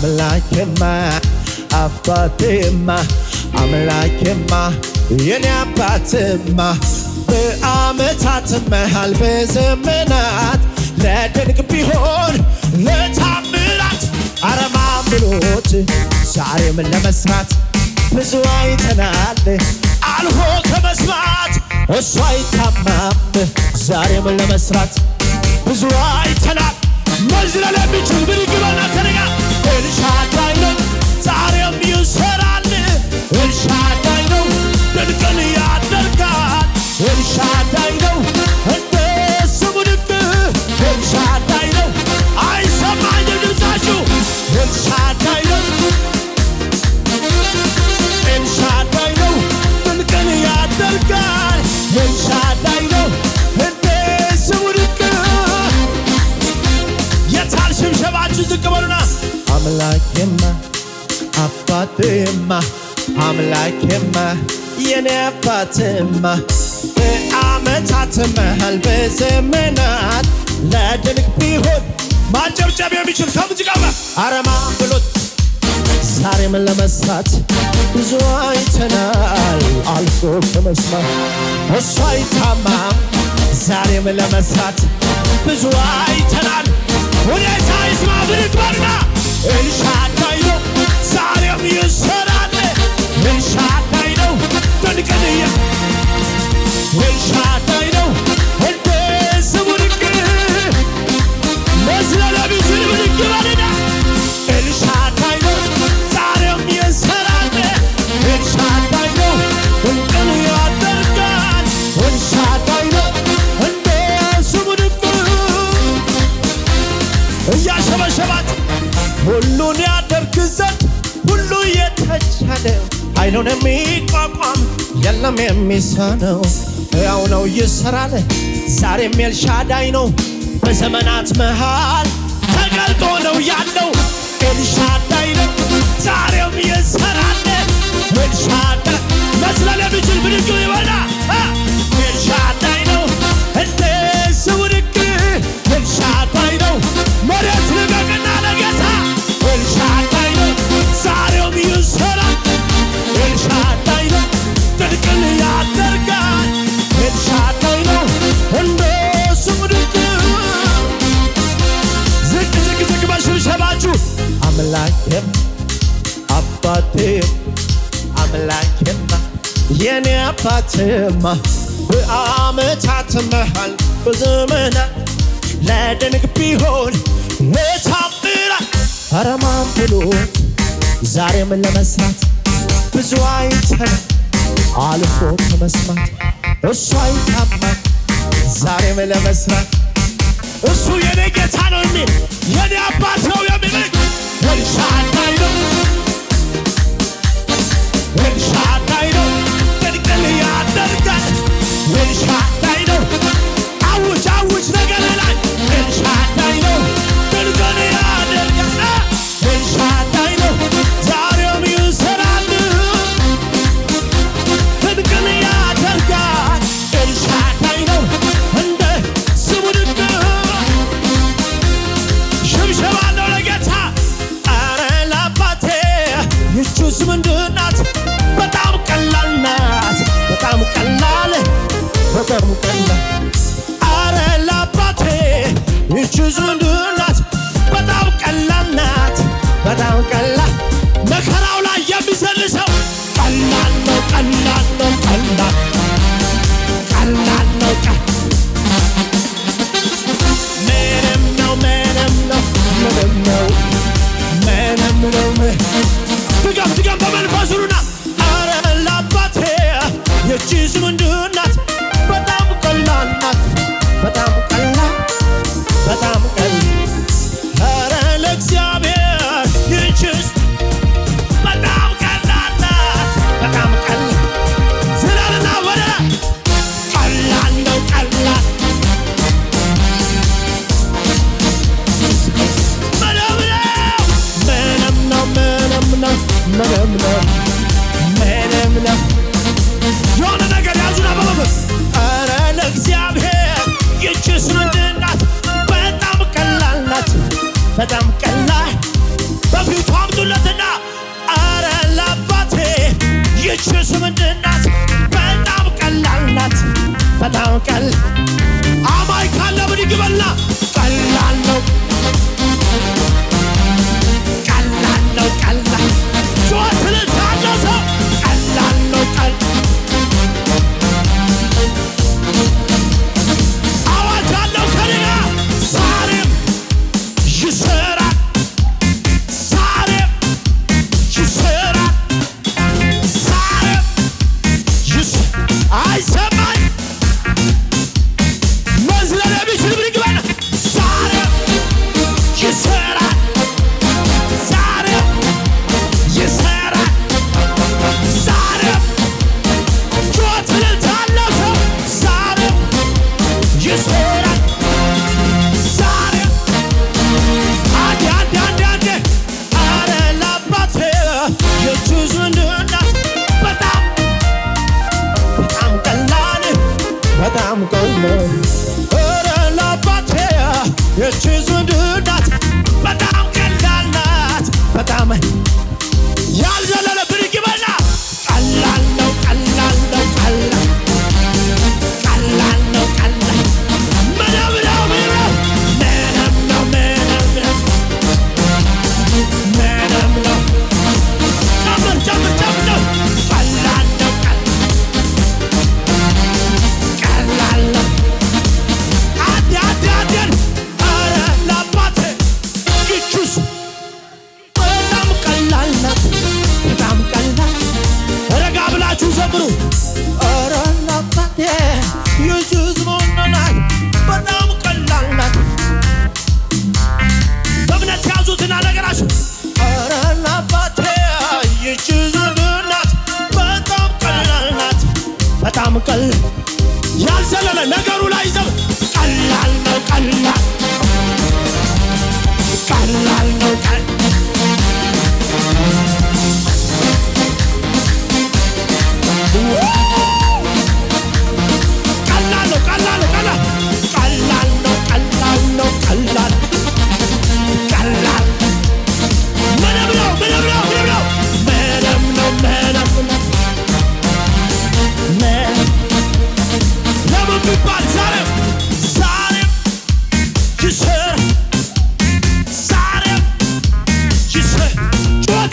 አምላኬማ አባቴማ አምላኬማ የኔ አባትማ በዓመታት መሃል በዘመናት ለድንቅ ቢሆን ለታምራት አረማም ብሎት ዛሬም ለመስራት ብዙ አይተናል አልፎ ከመስማት እሱ አይታማም ዛሬም ለመስራት ብዙ አይተናል መዝለል የሚችል ብርግበና ከነጋ ኤልሻዳይ ነው ዛሬም ይሰራል ኤልሻዳይ ነው ድንቅን ያደርጋል ኤልሻዳይ ነው እንደ ስሙ ድንቅ ኤልሻዳይ ነው አይሰማኝም ድምፃችሁ ኤልሻዳይ ነው ኤልሻዳይ ነው ድንቅን ያደርጋል ኤልሻዳይ ነው እንደ ስሙ ድንቅ የታል ሽብሸባችሁ ዝቅ በሉና አምላኬማ አባቴማ አምላኬማ የኔ አባትማ በዓመታት መሃል በዘመናት ለድንቅ ቢሆን ማጨብጨብ የሚችል ከሙዚቃው ጋር አረማ ብሎት ዛሬም ለመስራት ብዙ አይተናል አልፎ ከመስማት እሱ አይታማም ዛሬም ለመስራት ብዙ አይተናል ሁኔታ ይስማ ብድግ በልና ኤልሻዳይ ነው ዛሬም ይሰራል ኤልሻዳይ ነው ድንቅን ኤልሻዳይ ነው እንደ ስሙ ድንቅ መዝለል የሚችል ብድግ በልና ኤልሻዳይ ነው ዛሬም ይሰራል ኤልሻዳይ ነው ድንቅን ያደርጋል ኤልሻዳይ ነው እንደ ስሙ ድንቅ እያሸበሸባት ሁሉን ያደርግ ዘንድ ሁሉ የተቻለው ኃይሉን የሚቋቋም የለም የሚሳነው ሕያው ነው ይሰራል ዛሬም ኤልሻዳይ ነው በዘመናት መሃል ተገልጦ ነው ያለው ኤልሻዳይ ነው ዛሬም ይሰራል ኤልሻዳይ መዝለል የሚችል ብድግ ይበላ ኤልሻዳይ ነው እንደ ስሙ ድንቅ ኤልሻዳይ ነው መሬት ልቀቅና ለጌታ ኤልሻዳይ ነው ዛሬም ይሰራል ኤልሻዳይ ነው ድንቅን ያደርጋል ኤልሻዳይ ነው እንደ ስሙ ድንቅ ዝቅ ዝቅ ዝቅ በሽብሸባችሁ አምላኬም አባቴም አምላኬማ የኔ አባትማ በዓመታት መሃል በዘመናት ለድንቅ ቢሆን ለታምራት አረማም ብሎት ዛሬም ለመስራት ብዙ አይተናል አልፎ ከመስማት እሱ አይታማም ዛሬም ለመስራት እሱ የኔ ጌታ ነው የሚል የኔ አባት ነው የሚል ኤልሻዳይ ነው ኤልሻዳይ ነው ድንቅን ያደርጋል ኤልሻዳይ ነው አውጅ አውጅ ነገር ላይ ኤልሻዳይ ነው ድንቅን ያደርጋል ኤልሻዳይ ነው ዛሬም ይሰራል ድንቅን ያደርጋል ኤልሻዳይ ነው እንደ ስሙ ድንቅ ሽብሸባ አለው ለጌታ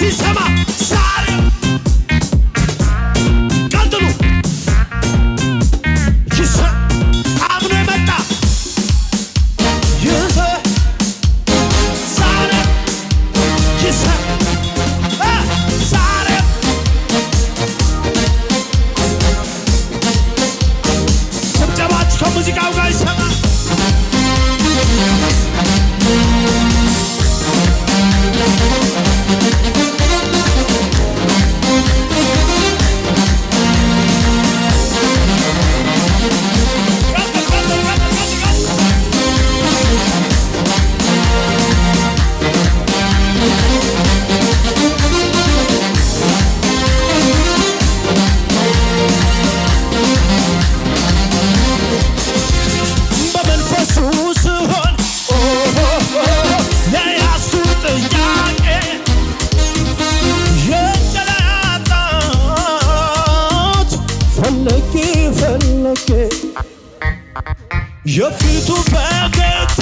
ይሰማ ዛሬ ቀጥሉ አምኖ የመጣ ዛሬ ዛሬ ጭብጨባችሁ ከሙዚቃው ጋር ይሰማ የፊቱ ፈገግታ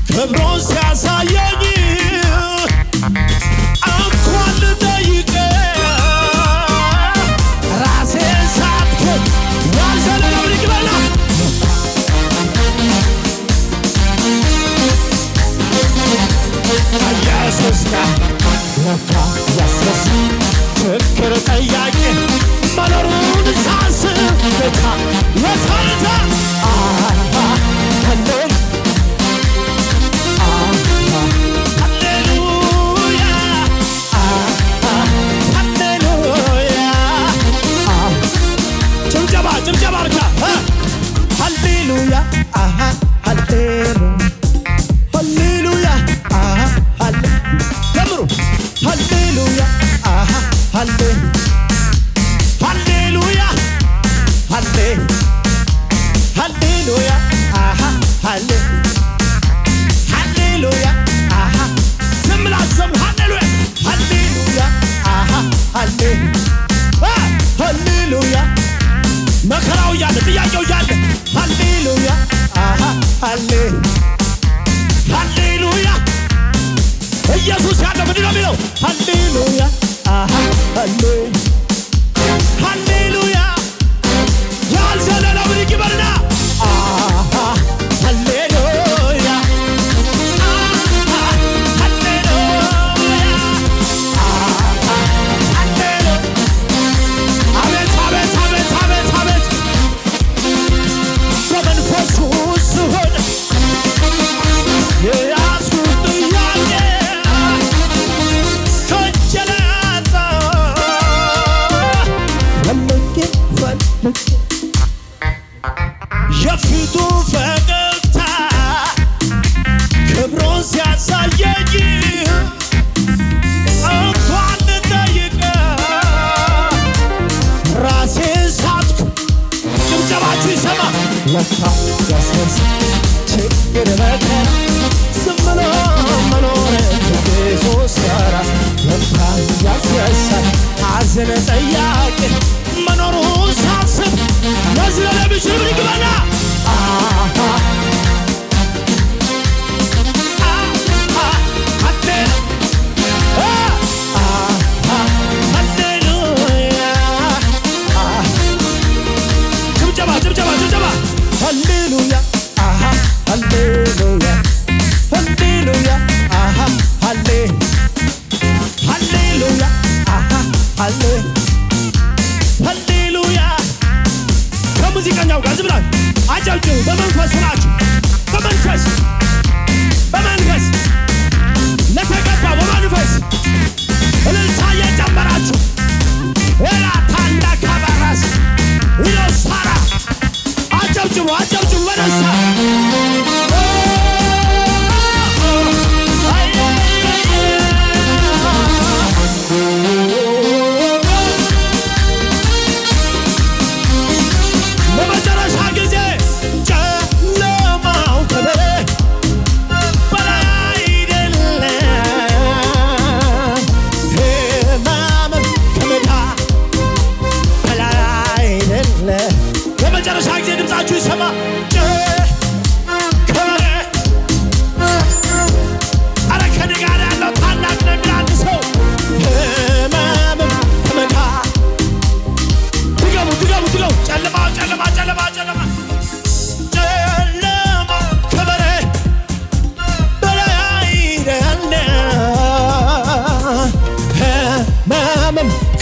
ክብሩን ሲያሳየኝ እንኳን ልጠይቅ ራሴን ሳትክድ ያልዘለለው ልግበላ ኢየሱስ ለካ ያስረሳ ችግር ጠያቂ መኖሩን ሳስብ ጌታ ወታረታ ጭብጨባ ብቻ ሃሌሉያ ሃሌሉያ ዘምሩ ሃሌሉያ ሃሌሉያ ሃሌሉያ ሃሌሉያ ዝም ብላችሁ ዘምሩ ሃሌሉያ ሃሌሉያ መከራው እያለ ጥያቄው እያለ ሃሌሉያ ሃሌሉያ ኢየሱስ ያለው ምንድን ነው የሚለው ሃሌሉያ ሃሌሉያ ያልዘለለው ብድግ ይበልና ሃሌሉያ አቤት አቤት አቤት አቤት አቤት በመንፈሱ ስሆን የያዝኩት ጥያቄ ከጀለታ ፈልጌ የፊቱ ፈገግታ ክብሩን ሲያሳየኝ እንኳን ልጠይቅ ራሴን ሳትኩ ጭብጨባችሁ ይሰማ ለካ ያስረሳ ችግር መከራ ዝም ብሎ መኖር ከኢየሱስ ጋር ለካ ያስረሳል ሐዘን ጠያቂ መኖሩን ሳስብ መዝለል የሚችል ብድግ በልና ጭብጨባ ሃሌሉያ ሃሌሉያ ሃሌሉያ ሃሌሉያ ሃሌሉያ ከሙዚቀኛው ጋር ዝም ብላችሁ አጨብጭቡ። በመንፈስ ናችሁ። በመንፈስ ለተቀባ በመንፈስ እልልታ እየጨመራችሁ ኤላታንዳ ካባራስ ኢሎሳራ አጨብጭቡ በደስታ ለመጨረሻ ጊዜ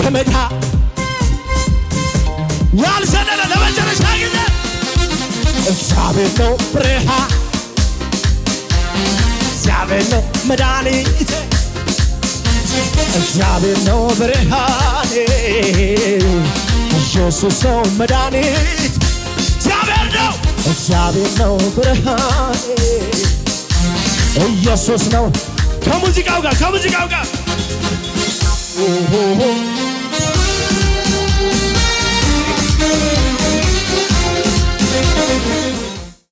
ከሜዳ ያልዘለለ ለመጨረሻ ጊዜ እግዚአብሔር ነው ብርሃን እግዚአብሔር ነው መድኃኒቴ እግዚአብሔር ነው ብርሃኔ ኢየሱስ ነው መድኃኒት እግዚአብሔር ነው ብርሃኔ ኢየሱስ ነው ከሙዚቃው ጋር